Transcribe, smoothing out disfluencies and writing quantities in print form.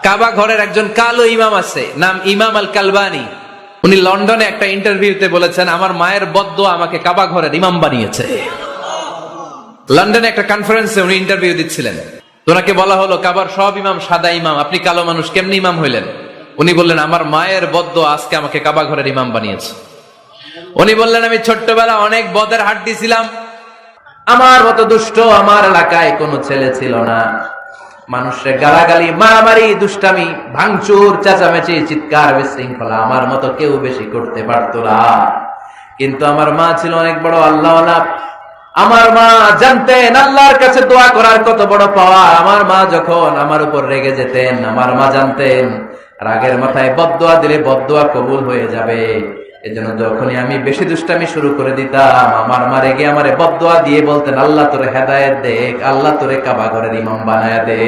কাবা ঘরের একজন কালো ইমাম আছে, নাম ইমাম আল কালবানি। উনি লন্ডনে একটা ইন্টারভিউতে বলেছেন, আমার মায়ের বদদোয়া আমাকে কাবা ঘরের ইমাম বানিয়েছে। লন্ডনে একটা কনফারেন্সে উনি ইন্টারভিউ দিচ্ছিলেন। ওনাকে বলা হলো, কাবার সব ইমাম সাদা ইমাম, আপনি কালো মানুষ, কেমনি ইমাম হইলেন? উনি বললেন, আমার মায়ের বদদোয়া আজকে আমাকে কাবা ঘরের ইমাম বানিয়েছে। উনি বললেন, আমি ছোট্টবেলা অনেক বদের হাট দিছিলাম, আমার মতো দুষ্ট আমার এলাকায় কোনো ছেলে ছিল না। মানুষের গালাগালি, মারামারি, দুষ্টামি, ভাঙচুর, চেঁচামেচি, চিৎকার, বিশৃঙ্খলা আমার মতো কেউ বেশি করতে পারতো না। কিন্তু আমার মা ছিল অনেক বড় আল্লাহওয়ালা। আমার মা জানতেন আল্লাহর কাছে দোয়া করার কত বড় পাওয়া। আমার মা যখন আমার উপর রেগে যেতেন, আমার মা জানতেন রাগের মাথায় বদদোয়া দিলে বদদোয়া কবুল হয়ে যাবে। এজন্য যখনই আমি বেশি দুষ্টামি শুরু করে দিতাম, আমার মা রেগে আমারে বদদোয়া দিয়ে বলতেন, আল্লাহ তোরে হেদায়েত দেখ, আল্লাহ তোরে কাবা ঘরের ইমাম বানায়া দে।